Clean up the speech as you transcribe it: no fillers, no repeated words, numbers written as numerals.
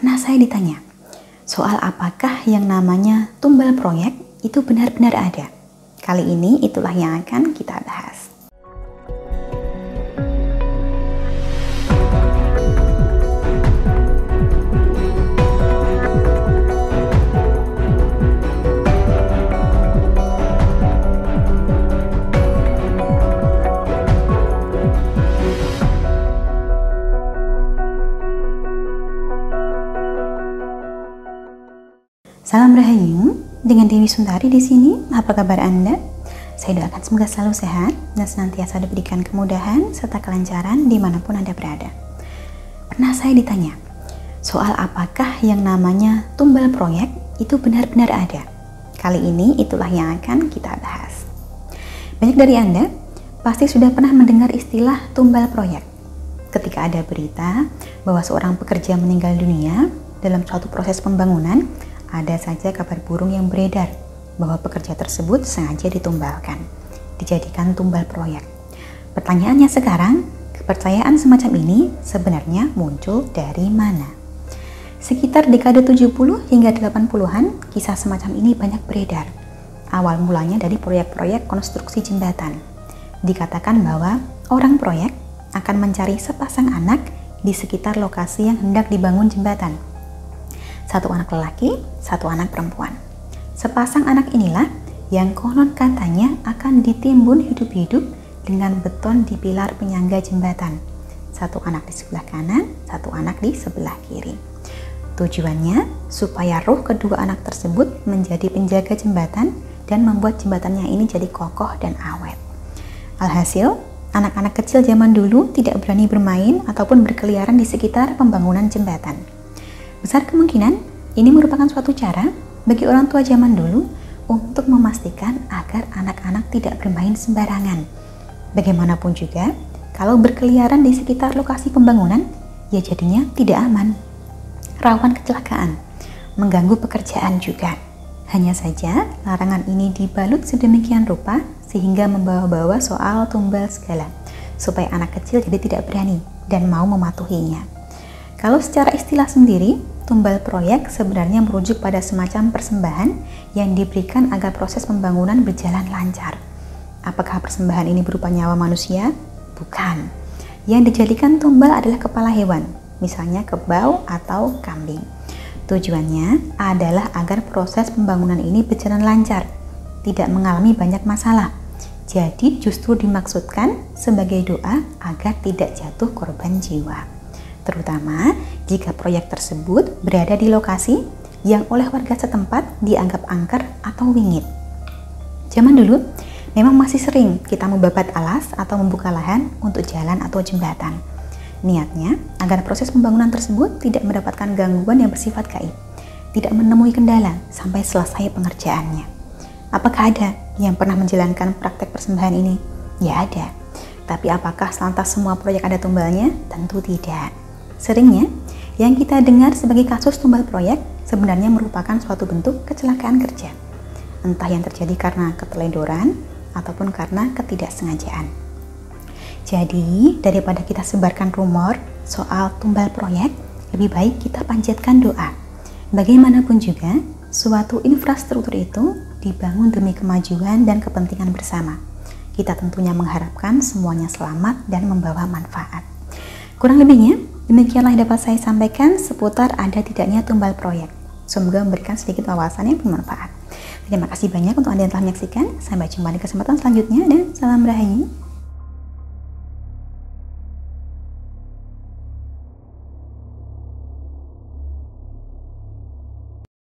Pernah saya ditanya, soal apakah yang namanya tumbal proyek itu benar-benar ada? Kali ini itulah yang akan kita bahas. Salam Rahayu, dengan Dewi Suntari di sini. Apa kabar Anda? Saya doakan semoga selalu sehat dan senantiasa diberikan kemudahan serta kelancaran dimanapun Anda berada. Pernah saya ditanya, soal apakah yang namanya tumbal proyek itu benar-benar ada? Kali ini itulah yang akan kita bahas. Banyak dari Anda pasti sudah pernah mendengar istilah tumbal proyek. Ketika ada berita bahwa seorang pekerja meninggal dunia dalam suatu proses pembangunan, ada saja kabar burung yang beredar bahwa pekerja tersebut sengaja ditumbalkan, dijadikan tumbal proyek. Pertanyaannya sekarang, kepercayaan semacam ini sebenarnya muncul dari mana? Sekitar dekade 70 hingga 80-an, kisah semacam ini banyak beredar. Awal mulanya dari proyek-proyek konstruksi jembatan. Dikatakan bahwa orang proyek akan mencari sepasang anak di sekitar lokasi yang hendak dibangun jembatan. Satu anak lelaki, satu anak perempuan. Sepasang anak inilah yang konon katanya akan ditimbun hidup-hidup dengan beton di pilar penyangga jembatan. Satu anak di sebelah kanan, satu anak di sebelah kiri. Tujuannya supaya roh kedua anak tersebut menjadi penjaga jembatan dan membuat jembatannya ini jadi kokoh dan awet. Alhasil, anak-anak kecil zaman dulu tidak berani bermain ataupun berkeliaran di sekitar pembangunan jembatan. Besar kemungkinan ini merupakan suatu cara bagi orang tua zaman dulu untuk memastikan agar anak-anak tidak bermain sembarangan. Bagaimanapun juga, kalau berkeliaran di sekitar lokasi pembangunan, ya jadinya tidak aman, rawan kecelakaan, mengganggu pekerjaan juga. Hanya saja, larangan ini dibalut sedemikian rupa sehingga membawa-bawa soal tumbal segala, supaya anak kecil jadi tidak berani dan mau mematuhinya. Kalau secara istilah sendiri, tumbal proyek sebenarnya merujuk pada semacam persembahan yang diberikan agar proses pembangunan berjalan lancar. Apakah persembahan ini berupa nyawa manusia? Bukan. Yang dijadikan tumbal adalah kepala hewan, misalnya kebau atau kambing. Tujuannya adalah agar proses pembangunan ini berjalan lancar, tidak mengalami banyak masalah. Jadi justru dimaksudkan sebagai doa agar tidak jatuh korban jiwa. Terutama jika proyek tersebut berada di lokasi yang oleh warga setempat dianggap angker atau wingit. Zaman dulu memang masih sering kita membabat alas atau membuka lahan untuk jalan atau jembatan. Niatnya agar proses pembangunan tersebut tidak mendapatkan gangguan yang bersifat gaib, tidak menemui kendala sampai selesai pengerjaannya. Apakah ada yang pernah menjalankan praktek persembahan ini? Ya ada. Tapi apakah selantas semua proyek ada tumbalnya? Tentu tidak. Seringnya, yang kita dengar sebagai kasus tumbal proyek sebenarnya merupakan suatu bentuk kecelakaan kerja. Entah yang terjadi karena keteledoran ataupun karena ketidaksengajaan. Jadi, daripada kita sebarkan rumor soal tumbal proyek, lebih baik kita panjatkan doa. Bagaimanapun juga, suatu infrastruktur itu dibangun demi kemajuan dan kepentingan bersama. Kita tentunya mengharapkan semuanya selamat dan membawa manfaat. Kurang lebihnya, demikianlah yang dapat saya sampaikan seputar ada tidaknya tumbal proyek. Semoga memberikan sedikit wawasan yang bermanfaat. Terima kasih banyak untuk Anda yang telah menyaksikan. Sampai jumpa di kesempatan selanjutnya dan salam Rahayu.